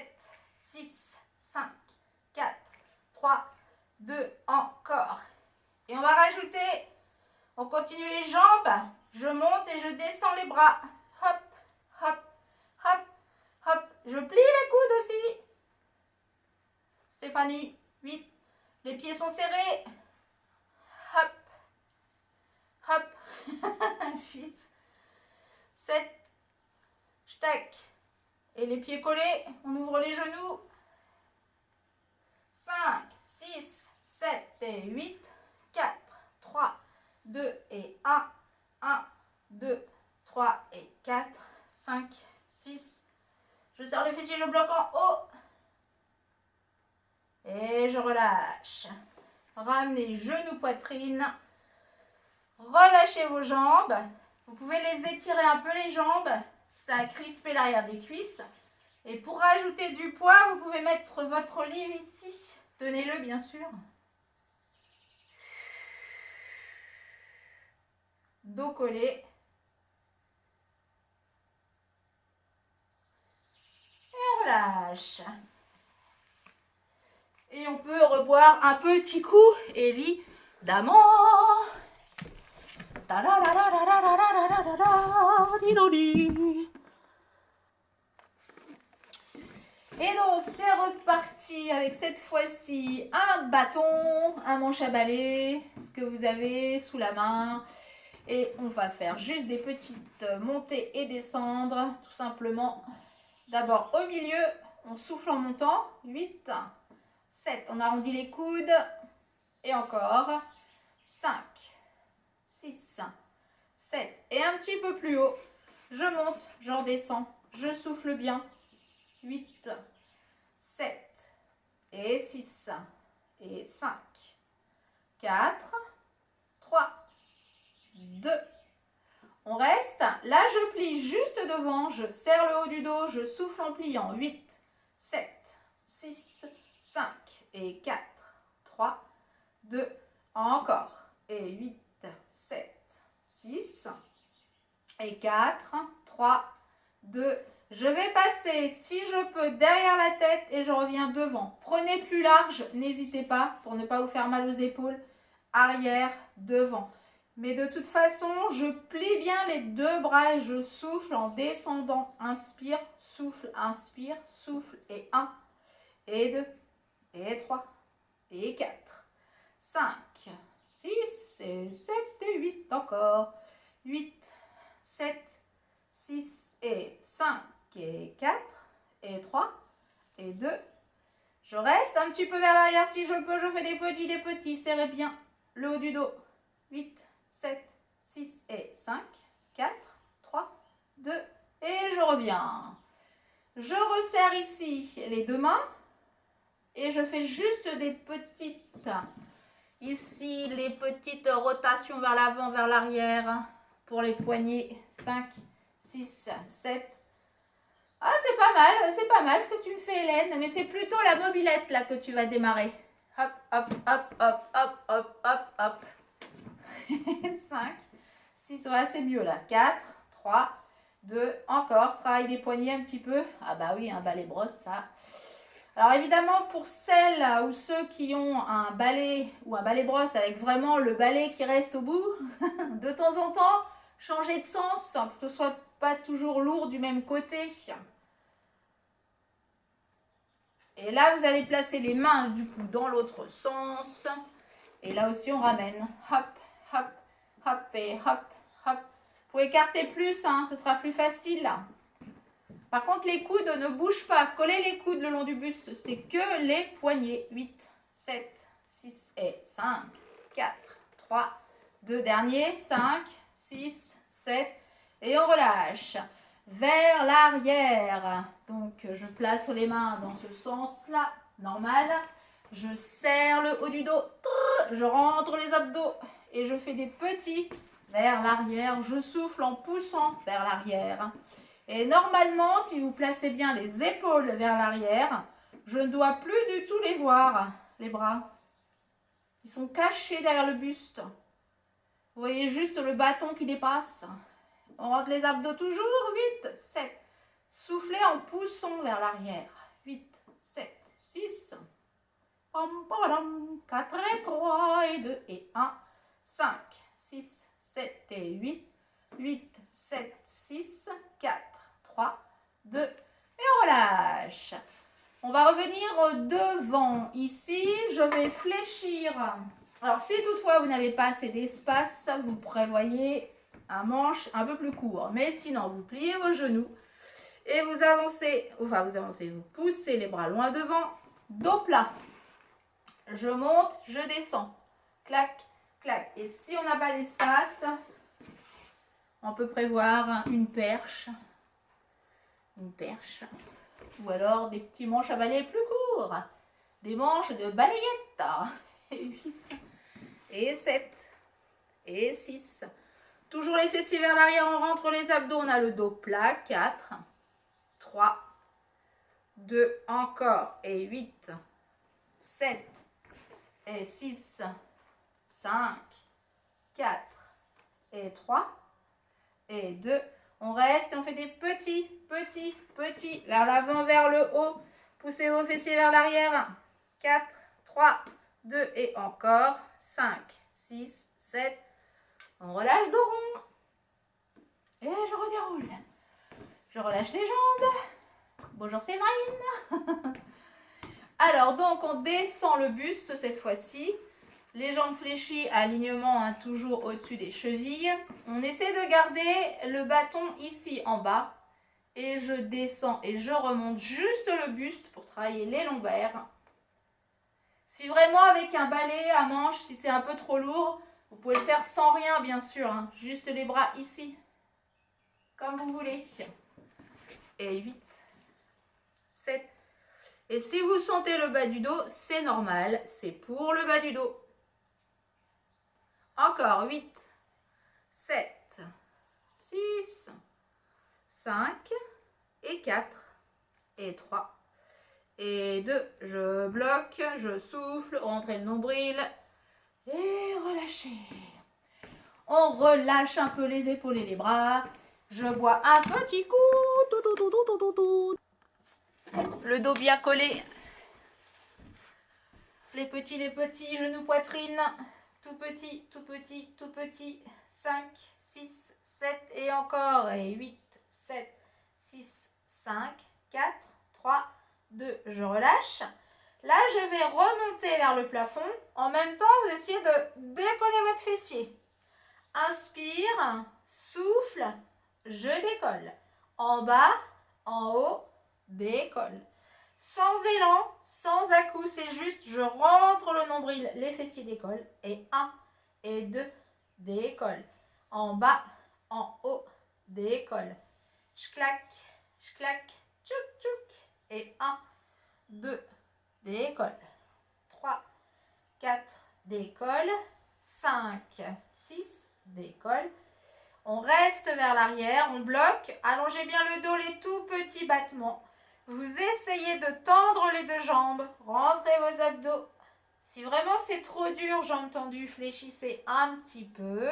6, 5, 4, 3, 2. Encore. Et on va rajouter, on continue les jambes. Je monte et je descends les bras. Hop, hop, hop, hop. Je plie les coudes aussi. Stéphanie, 8. Les pieds sont serrés. Hop, hop. 8, 7, tac. Et les pieds collés, on ouvre les genoux. 5, 6, 7 et 8, 4, 3, 2 et 1. 1, 2, 3 et 4, 5, 6. Je serre le fessier, je bloque en haut. Et je relâche. Ramenez genoux, poitrine. Relâchez vos jambes. Vous pouvez les étirer un peu les jambes. Ça a crispé l'arrière des cuisses. Et pour rajouter du poids, vous pouvez mettre votre livre ici. Tenez-le bien sûr. Dos collé. Et on relâche. Et on peut reboire un petit coup, évidemment. Et donc, c'est reparti avec cette fois-ci un bâton, un manche à balai, ce que vous avez sous la main. Et on va faire juste des petites montées et descendre, tout simplement. D'abord au milieu, on souffle en montant. 8, 7, on arrondit les coudes. Et encore. 5, 6, 7. Et un petit peu plus haut, je monte, je redescends, je souffle bien. 8, 7 et 6 et 5, 4, 3, 2. On reste. Là, je plie juste devant. Je serre le haut du dos. Je souffle en pliant. 8, 7, 6, 5 et 4, 3, 2. Encore. Et 8, 7, 6 et 4, 3, 2. Je vais passer, si je peux, derrière la tête et je reviens devant. Prenez plus large, n'hésitez pas pour ne pas vous faire mal aux épaules. Arrière, devant. Mais de toute façon, je plie bien les deux bras et je souffle en descendant. Inspire, souffle, et 1, et 2, et 3, et 4, 5, 6, et 7, et 8 encore. 8, 7, 6 et 5 et 4 et 3 et 2 Je reste un petit peu vers l'arrière si je peux. Je fais des petits. Serrez bien le haut du dos. 8, 7, 6 et 5, 4, 3, 2 et je reviens. Je resserre ici les deux mains et je fais juste des petites, ici les petites rotations vers l'avant, vers l'arrière pour les poignets. 5, 6, 7. Ah, c'est pas mal ce que tu me fais, Hélène, mais c'est plutôt la mobilette là que tu vas démarrer. Hop, hop, hop, hop, hop, hop, hop, hop. 5, 6, ouais, c'est mieux là. 4, 3, 2, encore. Travaille des poignets un petit peu. Ah bah oui, un balai brosse, ça. Alors évidemment, pour celles ou ceux qui ont un balai ou un balai brosse avec vraiment le balai qui reste au bout, de temps en temps, changer de sens pour que ce soit pas toujours lourd du même côté. Et là, vous allez placer les mains du coup dans l'autre sens. Et là aussi, on ramène. Hop, hop, hop et hop, hop. Vous pouvez écarter plus, hein, ce sera plus facile. Par contre, les coudes ne bougent pas. Collez les coudes le long du buste. C'est que les poignets. 8, 7, 6 et 5, 4, 3, 2 derniers. 5, 6, 7. Et on relâche. Vers l'arrière. Donc, je place les mains dans ce sens-là. Normal. Je serre le haut du dos. Je rentre les abdos. Et je fais des petits vers l'arrière. Je souffle en poussant vers l'arrière. Et normalement, si vous placez bien les épaules vers l'arrière, je ne dois plus du tout les voir, les bras. Ils sont cachés derrière le buste. Vous voyez juste le bâton qui dépasse. On rentre les abdos toujours. 8, 7. Soufflez en poussant vers l'arrière. 8, 7, 6. 4 et 3 et 2 et 1. 5, 6, 7 et 8. 8, 7, 6, 4, 3, 2 et on relâche. On va revenir devant. Ici, je vais fléchir. Alors, si toutefois vous n'avez pas assez d'espace, vous prévoyez un manche un peu plus court. Mais sinon, vous pliez vos genoux et vous avancez, vous poussez les bras loin devant, dos plat. Je monte, je descends. Clac, clac. Et si on n'a pas d'espace, on peut prévoir une perche. Ou alors des petits manches à balai plus courts. Des manches de balayette. 8 et 7 et 6. Toujours les fessiers vers l'arrière, on rentre les abdos, on a le dos plat. 4, 3, 2, encore. Et 8, 7 et 6, 5, 4 et 3 et 2. On reste et on fait des petits vers l'avant, vers le haut. Poussez vos fessiers vers l'arrière. 4, 3, 2 et encore. 5, 6, 7. On relâche le rond. Et je redéroule. Je relâche les jambes. Bonjour Séverine. Alors donc on descend le buste cette fois-ci. Les jambes fléchies, alignement hein, toujours au-dessus des chevilles. On essaie de garder le bâton ici en bas. Et je descends et je remonte juste le buste pour travailler les lombaires. Si vraiment avec un balai à manche, si c'est un peu trop lourd, vous pouvez le faire sans rien bien sûr. Hein, juste les bras ici. Comme vous voulez. Et 8, 7. Et si vous sentez le bas du dos, c'est normal. C'est pour le bas du dos. Encore 8, 7, 6, 5 et 4 et 3 et 2. Je bloque, je souffle, rentrez le nombril et relâchez. On relâche un peu les épaules et les bras. Je bois un petit coup. Le dos bien collé. Les petits genoux poitrine. Tout petit. 5, 6, 7 et encore. Et 8, 7, 6, 5, 4, 3, 2. Je relâche. Là, je vais remonter vers le plafond. En même temps, vous essayez de décoller votre fessier. Inspire, souffle, je décolle. En bas, en haut, décolle. sans élan, sans à-coups, c'est juste, je rentre le nombril, les fessiers décollent, et 1 et 2, décolle. En bas, en haut, décolle. Je claque, tchouk tchouk, et 1, 2, décolle. 3, 4, décolle. 5, 6, décolle. On reste vers l'arrière, on bloque. Allongez bien le dos, les tout petits battements. Vous essayez de tendre les deux jambes. Rentrez vos abdos. Si vraiment c'est trop dur, jambes tendues, fléchissez un petit peu.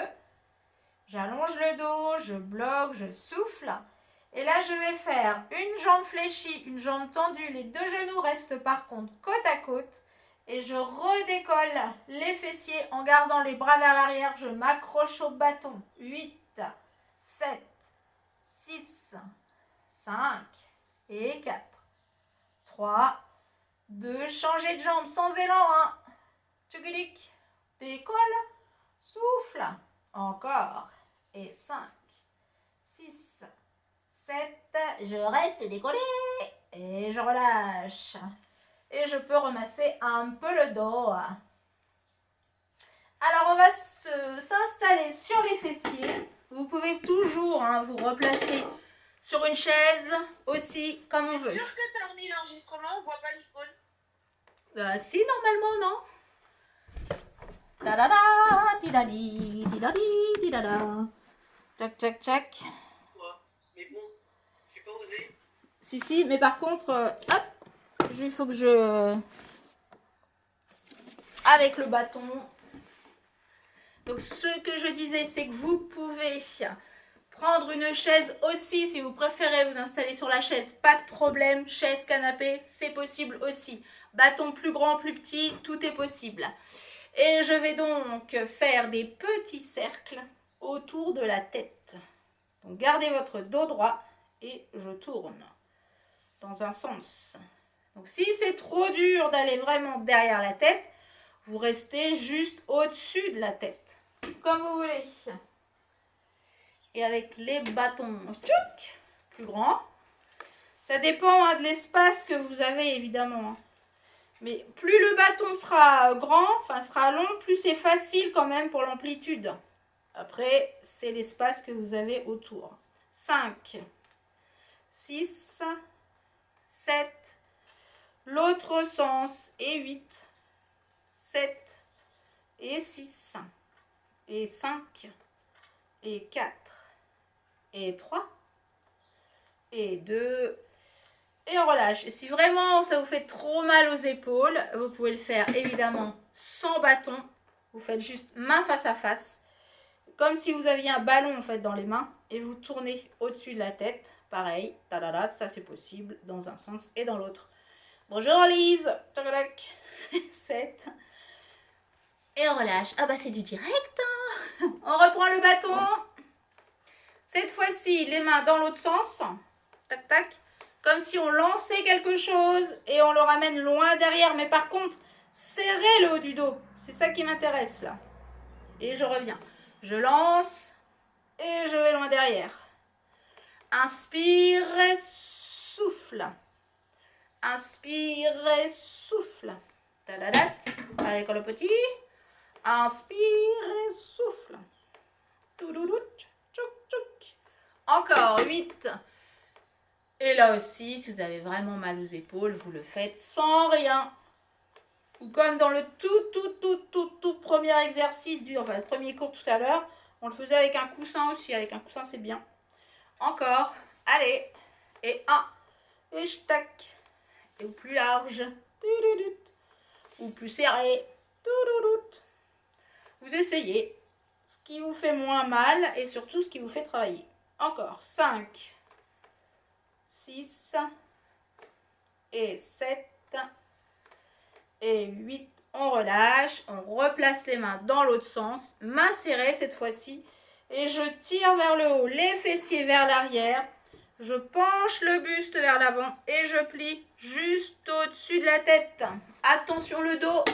J'allonge le dos, je bloque, je souffle. Et là, je vais faire une jambe fléchie, une jambe tendue. Les deux genoux restent par contre côte à côte. Et je redécolle les fessiers en gardant les bras vers l'arrière. Je m'accroche au bâton. 8, 7, 6, 5 et 4. 3, 2, changez de jambe sans élan. 1, tchugulik, décolle, souffle. Encore. Et 5, 6, 7, je reste décollé. Et je relâche. Et je peux remasser un peu le dos. Alors, on va s'installer sur les fessiers. Vous pouvez toujours vous replacer sur une chaise aussi, comme on veut. T'es sûr que t'as remis l'enregistrement? On voit pas l'icône. Si, normalement, non. Ta-da-da, tidadi, tidadi, tidada. Tchac, tchac, tchac. Ouais. Mais bon, j'ai pas osé. Si, mais par contre, hop, il faut que je... Avec le bâton. Donc, ce que je disais, c'est que vous pouvez prendre une chaise aussi, si vous préférez vous installer sur la chaise, pas de problème. Chaise, canapé, c'est possible aussi. Bâton plus grand, plus petit, tout est possible. Et je vais donc faire des petits cercles autour de la tête. Donc, gardez votre dos droit et je tourne dans un sens. Donc, si c'est trop dur d'aller vraiment derrière la tête, vous restez juste au-dessus de la tête. Comme vous voulez. Et avec les bâtons tchouk, plus grands. Ça dépend de l'espace que vous avez, évidemment. Mais plus le bâton sera grand, enfin sera long, plus c'est facile quand même pour l'amplitude. Après, c'est l'espace que vous avez autour. 5, 6, 7, l'autre sens, et 8, 7, et 6, et 5, et 4, et 3, et 2, et on relâche. Et si vraiment ça vous fait trop mal aux épaules, vous pouvez le faire évidemment sans bâton. Vous faites juste main face à face, comme si vous aviez un ballon en fait dans les mains, et vous tournez au-dessus de la tête. Pareil, ça c'est possible dans un sens et dans l'autre. Bonjour Lise, 7, et on relâche. Ah bah c'est du direct, hein. On reprend le bâton. Cette fois-ci, les mains dans l'autre sens. Tac, tac. Comme si on lançait quelque chose et on le ramène loin derrière. Mais par contre, serrez le haut du dos. C'est ça qui m'intéresse là. Et je reviens. Je lance et je vais loin derrière. Inspire, souffle. Inspire, souffle. Tadadat. Avec le petit. Inspire, souffle. Toudoudou, tchouk, tchouk. Encore 8. Et là aussi, si vous avez vraiment mal aux épaules, vous le faites sans rien. Ou comme dans le tout premier exercice, le premier cours tout à l'heure, on le faisait avec un coussin aussi. Avec un coussin, c'est bien. Encore. Allez. Et 1. Et je tac. Et ou plus large. Ou plus serré. Vous essayez ce qui vous fait moins mal et surtout ce qui vous fait travailler. Encore. 5. 6 et 7 et 8, on relâche, on replace les mains dans l'autre sens, main serrée cette fois-ci, et je tire vers le haut, les fessiers vers l'arrière, je penche le buste vers l'avant et je plie juste au-dessus de la tête. Attention le dos,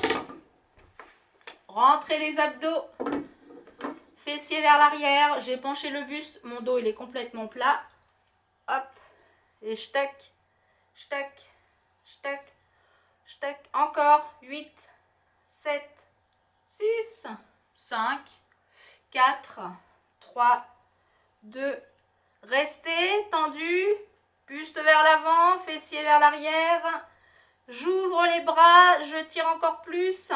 rentrez les abdos, fessiers vers l'arrière, j'ai penché le buste, mon dos il est complètement plat, hop. Et je tac, tac, tac. Encore. 8, 7, 6, 5, 4, 3, 2. Restez tendu. Buste vers l'avant, fessier vers l'arrière. J'ouvre les bras, je tire encore plus.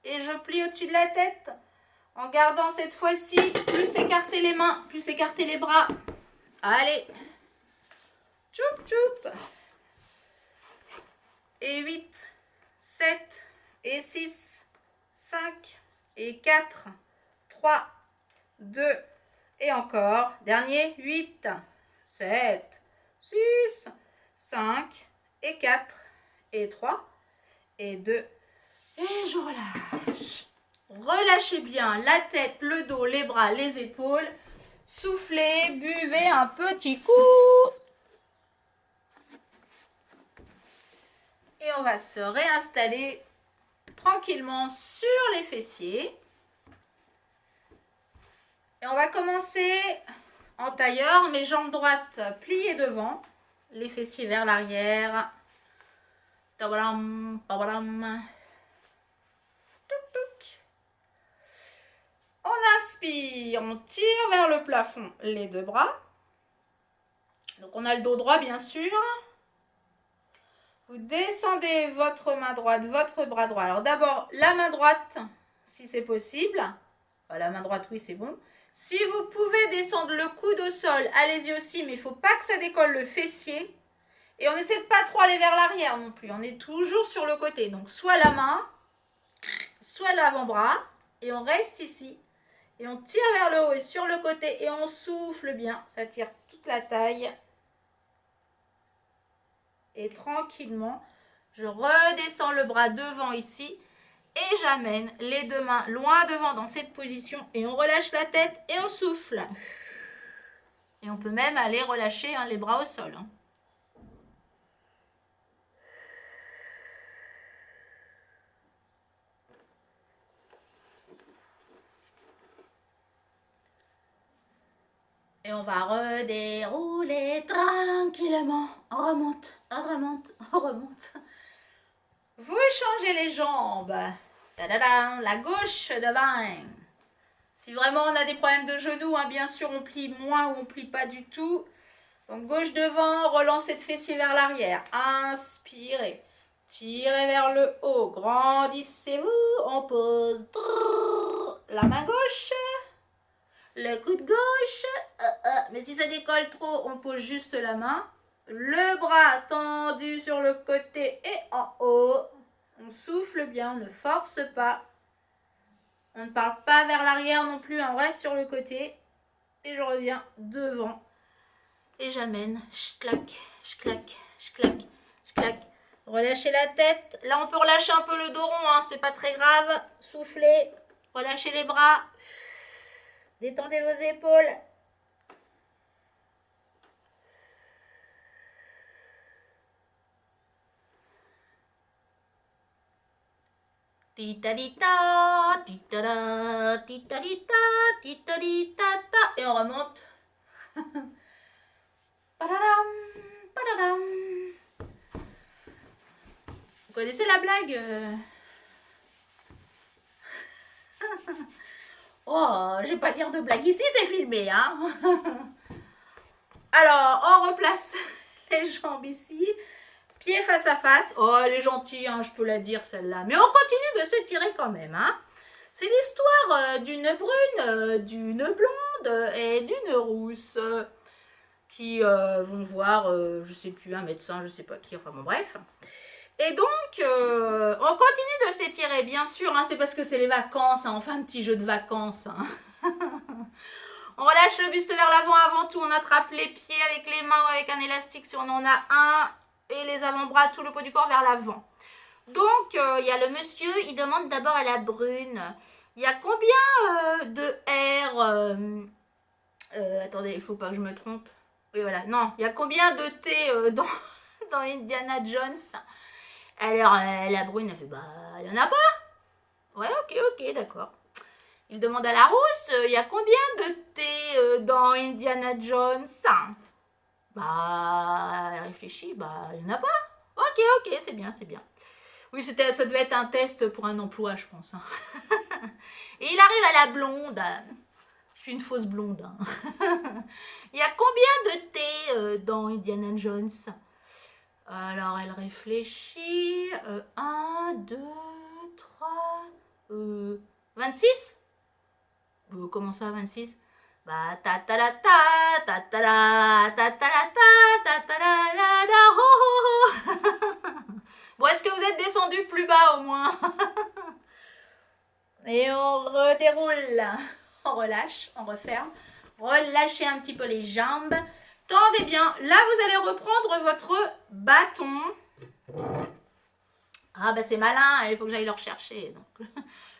Et je plie au-dessus de la tête. En gardant cette fois-ci, plus écarter les mains, plus écarter les bras. Allez. Tchoup, tchoup. Et 8, 7, et 6, 5, et 4, 3, 2, et encore. Dernier, 8, 7, 6, 5, et 4, et 3, et 2, et je relâche. Relâchez bien la tête, le dos, les bras, les épaules. Soufflez, buvez un petit coup. Et on va se réinstaller tranquillement sur les fessiers. Et on va commencer en tailleur, mes jambes droites pliées devant, les fessiers vers l'arrière. Tabalam, tabalam. Touc, touc. On inspire, on tire vers le plafond les deux bras. Donc on a le dos droit bien sûr. Vous descendez votre main droite, votre bras droit. Alors d'abord la main droite, si c'est possible. La main droite, oui, c'est bon. Si vous pouvez descendre le coude au sol, allez-y aussi, mais il ne faut pas que ça décolle le fessier. Et on essaie de pas trop aller vers l'arrière non plus. On est toujours sur le côté. Donc soit la main, soit l'avant-bras. Et on reste ici. Et on tire vers le haut et sur le côté. Et on souffle bien. Ça tire toute la taille. Et tranquillement, je redescends le bras devant ici. Et j'amène les deux mains loin devant dans cette position. Et on relâche la tête et on souffle. Et on peut même aller relâcher les bras au sol. Et on va redérouler tranquillement. On remonte, on remonte, on remonte. Vous changez les jambes. Ta-da-da, la gauche devant. Si vraiment on a des problèmes de genoux, bien sûr, on plie moins ou on plie pas du tout. Donc gauche devant, relancez de fessier vers l'arrière. Inspirez. Tirez vers le haut. Grandissez-vous. On pose. La main gauche. Le coude gauche. Mais si ça décolle trop, on pose juste la main. Le bras tendu sur le côté et en haut. On souffle bien, on ne force pas. On ne parle pas vers l'arrière non plus, on reste sur le côté. Et je reviens devant. Et j'amène. Je claque, je claque, je claque, je claque. Relâchez la tête. Là, on peut relâcher un peu le dos rond, c'est pas très grave. Soufflez, relâchez les bras. Détendez vos épaules. Tita-dita, tita-da, tita-dita, tita-dita-ta. Et on remonte. Padadam, padadam. Vous connaissez la blague Oh, je vais pas dire de blague ici, c'est filmé, Alors, on replace les jambes ici. Pieds face à face. Oh, elle est gentille, je peux la dire celle-là. Mais on continue de se tirer quand même. C'est l'histoire d'une brune, d'une blonde et d'une rousse qui vont voir, je sais plus, un médecin, je sais pas qui, enfin bon bref. Et donc, on continue de s'étirer, bien sûr. C'est parce que c'est les vacances, on fait un petit jeu de vacances. On relâche le buste vers l'avant avant tout. On attrape les pieds avec les mains ou avec un élastique si on en a un. Et les avant-bras, tout le poids du corps vers l'avant. Donc, il y a le monsieur, il demande d'abord à la brune. Il y a combien de R attendez, il ne faut pas que je me trompe. Oui, voilà. Non, il y a combien de T dans Indiana Jones? Alors, la brune, elle fait, il n'y en a pas. Ouais, ok, d'accord. Il demande à la rousse, il y a combien de T dans Indiana Jones? Elle réfléchit, il n'y en a pas. Ok, ok, c'est bien, c'est bien. Oui, ça devait être un test pour un emploi, je pense. Hein. Et il arrive à la blonde. Je suis une fausse blonde. Hein. Il y a combien de T dans Indiana Jones? Alors, elle réfléchit. 1, 2, 3, 26? Comment ça, 26? Bah, ta ta la ta, ta ta la ta ta la ta ta la la la ho ho ho. Bon, est-ce que vous êtes descendu plus bas au moins? Et on redéroule. On relâche, on referme. Relâchez un petit peu les jambes. Tendez bien. Là, vous allez reprendre votre bâton. Ah, bah c'est malin. Il faut que j'aille le rechercher. Donc,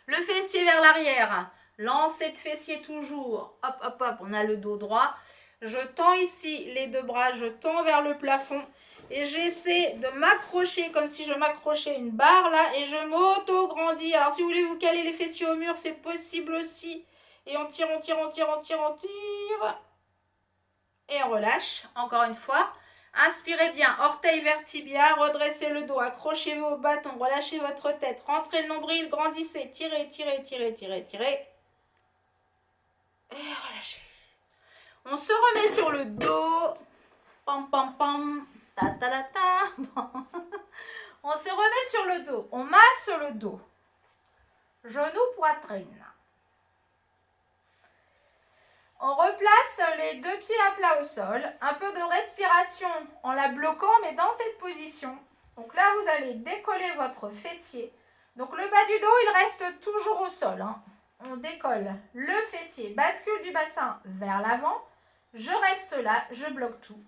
le fessier vers l'arrière. Lancez de fessier toujours. Hop, hop, hop. On a le dos droit. Je tends ici les deux bras. Je tends vers le plafond. Et j'essaie de m'accrocher comme si je m'accrochais une barre là. Et je m'auto-grandis. Alors, si vous voulez vous caler les fessiers au mur, c'est possible aussi. Et on tire, on tire, on tire, on tire, on tire. Et on relâche. Encore une fois. Inspirez bien. Orteil vers tibia. Redressez le dos. Accrochez-vous au bâton. Relâchez votre tête. Rentrez le nombril. Grandissez. Tirez, tirez, tirez, tirez, tirez. Et relâchez. On se remet sur le dos. Pam, pam, pam. Ta, ta, ta, ta. On se remet sur le dos. On masse le dos. Genou, poitrine. On replace les deux pieds à plat au sol. Un peu de respiration en la bloquant, mais dans cette position. Donc là, vous allez décoller votre fessier. Donc le bas du dos, il reste toujours au sol. Hein. On décolle le fessier, bascule du bassin vers l'avant. Je reste là, je bloque tout.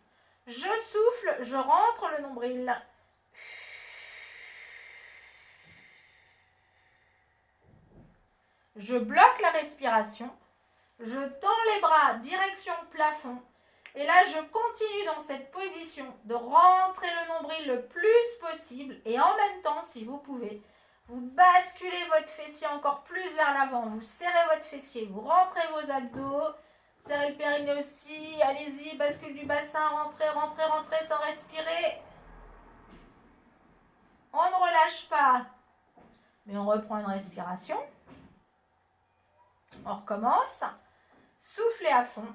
Je souffle, je rentre le nombril. Je bloque la respiration. Je tends les bras direction plafond. Et là, je continue dans cette position de rentrer le nombril le plus possible. Et en même temps, si vous pouvez, vous basculez votre fessier encore plus vers l'avant. Vous serrez votre fessier, vous rentrez vos abdos. Serrez le périnée aussi. Allez-y, bascule du bassin. Rentrez, rentrez, rentrez sans respirer. On ne relâche pas. Mais on reprend une respiration. On recommence. Soufflez à fond.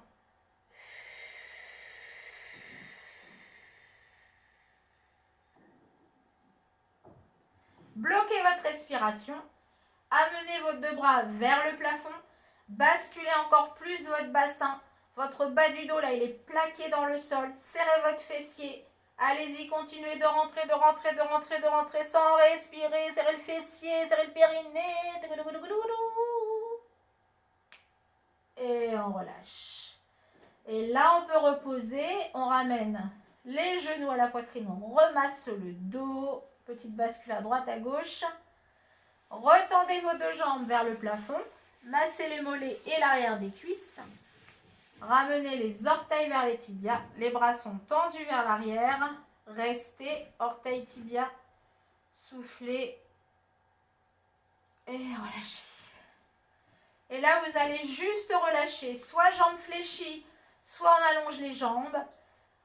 Bloquez votre respiration. Amenez vos deux bras vers le plafond. Basculez encore plus votre bassin. Votre bas du dos, là, il est plaqué dans le sol. Serrez votre fessier. Allez-y, continuez de rentrer, de rentrer, de rentrer, de rentrer sans respirer. Serrez le fessier, serrez le périnée. Et on relâche. Et là, on peut reposer. On ramène les genoux à la poitrine. On remasse le dos. Petite bascule à droite, à gauche. Retendez vos deux jambes vers le plafond. Massez les mollets et l'arrière des cuisses. Ramenez les orteils vers les tibias. Les bras sont tendus vers l'arrière. Restez, orteils, tibias. Soufflez. Et relâchez. Et là, vous allez juste relâcher. Soit jambes fléchies, soit on allonge les jambes.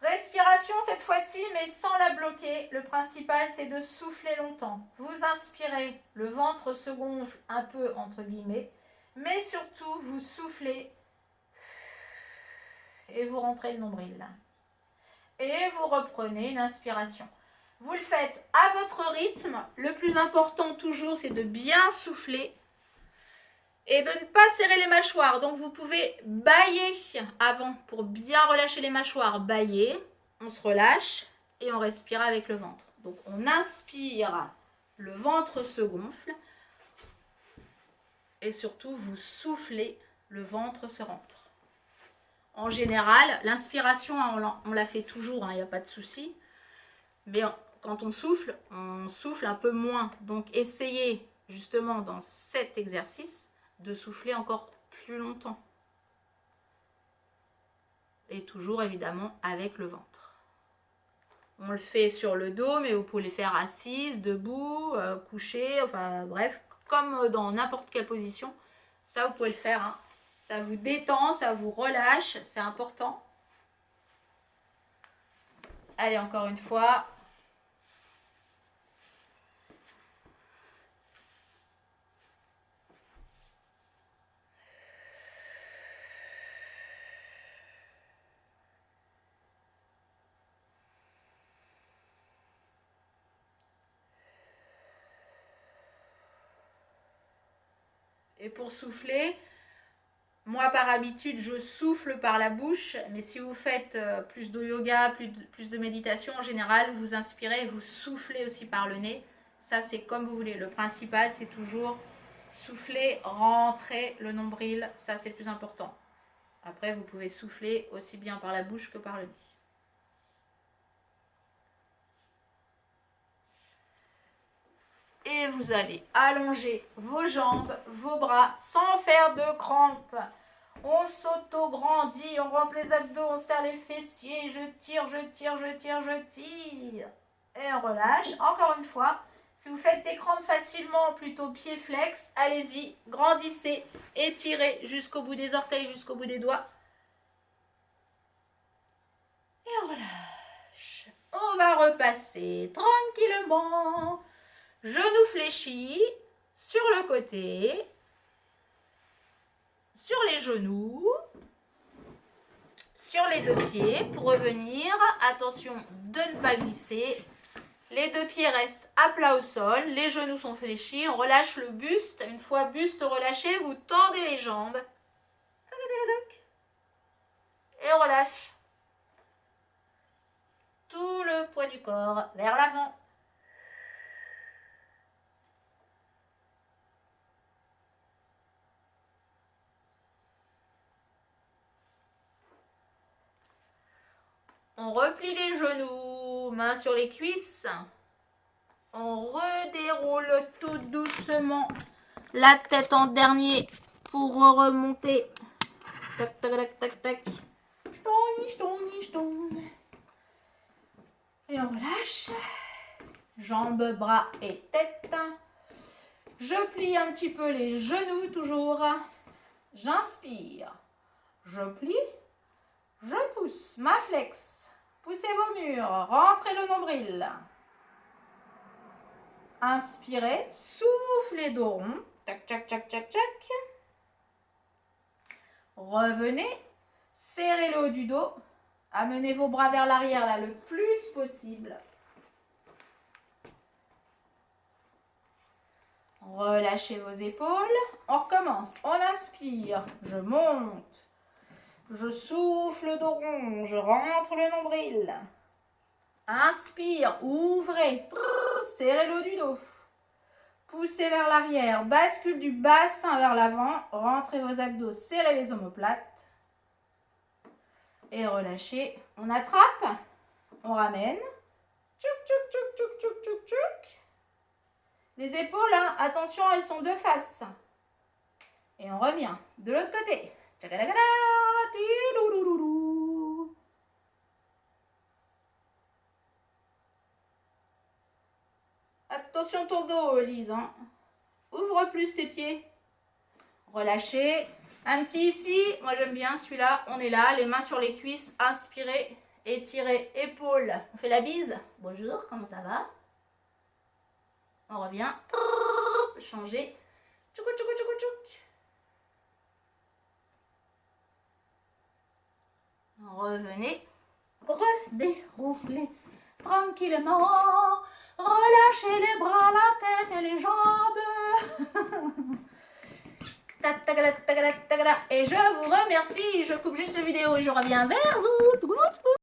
Respiration cette fois-ci, mais sans la bloquer. Le principal, c'est de souffler longtemps. Vous inspirez, le ventre se gonfle un peu, entre guillemets. Mais surtout, vous soufflez et vous rentrez le nombril. Et vous reprenez une inspiration. Vous le faites à votre rythme. Le plus important toujours, c'est de bien souffler et de ne pas serrer les mâchoires. Donc, vous pouvez bâiller avant pour bien relâcher les mâchoires. Bâiller, on se relâche et on respire avec le ventre. Donc, on inspire, le ventre se gonfle. Et surtout, vous soufflez, le ventre se rentre. En général, l'inspiration, on la fait toujours, il n'y a pas de souci. Mais quand on souffle un peu moins. Donc, essayez justement dans cet exercice de souffler encore plus longtemps. Et toujours, évidemment, avec le ventre. On le fait sur le dos, mais vous pouvez le faire assise, debout, couché, enfin bref, comme dans n'importe quelle position. Ça, vous pouvez le faire. Hein. Ça vous détend, ça vous relâche, c'est important. Allez, encore une fois. Et pour souffler, moi par habitude, je souffle par la bouche. Mais si vous faites plus de yoga, plus de méditation, en général, vous inspirez et vous soufflez aussi par le nez. Ça, c'est comme vous voulez. Le principal, c'est toujours souffler, rentrer le nombril. Ça, c'est le plus important. Après, vous pouvez souffler aussi bien par la bouche que par le nez. Et vous allez allonger vos jambes, vos bras, sans faire de crampes. On s'auto-grandit, on rentre les abdos, on serre les fessiers, je tire, je tire, je tire, je tire. Et on relâche. Encore une fois, si vous faites des crampes facilement, plutôt pied flex, allez-y, grandissez, étirez jusqu'au bout des orteils, jusqu'au bout des doigts. Et on relâche. On va repasser tranquillement. Genoux fléchis sur le côté, sur les genoux, sur les deux pieds pour revenir. Attention de ne pas glisser. Les deux pieds restent à plat au sol, les genoux sont fléchis. On relâche le buste. Une fois buste relâché, vous tendez les jambes. Et on relâche. Tout le poids du corps vers l'avant. On replie les genoux, mains sur les cuisses. On redéroule tout doucement la tête en dernier pour remonter. Tac, tac, tac, tac, tac. Et on relâche. Jambes, bras et tête. Je plie un petit peu les genoux toujours. J'inspire. Je plie. Je pousse ma flex. Poussez vos murs, rentrez le nombril. Inspirez, soufflez dos rond. Tac, tac, tac, tac, tac. Revenez, serrez le haut du dos. Amenez vos bras vers l'arrière là le plus possible. Relâchez vos épaules. On recommence. On inspire, je monte. Je souffle dos rond, je rentre le nombril. Inspire, ouvrez, serrez le haut du dos. Poussez vers l'arrière, bascule du bassin vers l'avant, rentrez vos abdos, serrez les omoplates. Et relâchez. On attrape, on ramène. Tchouk, tchouk, tchouk, tchouk, tchouk, tchouk, tchouk. Les épaules, hein, attention, elles sont de face. Et on revient de l'autre côté. Attention ton dos, Lise. Hein. Ouvre plus tes pieds. Relâchez. Un petit ici. Moi, j'aime bien celui-là. On est là. Les mains sur les cuisses. Inspirez. Étirez. Épaules. On fait la bise. Bonjour. Comment ça va? On revient. Changer. Tchouk, tchouk, tchouk, tchouk. Revenez, redéroulez tranquillement, relâchez les bras, la tête et les jambes. Et je vous remercie, je coupe juste la vidéo et je reviens vers vous.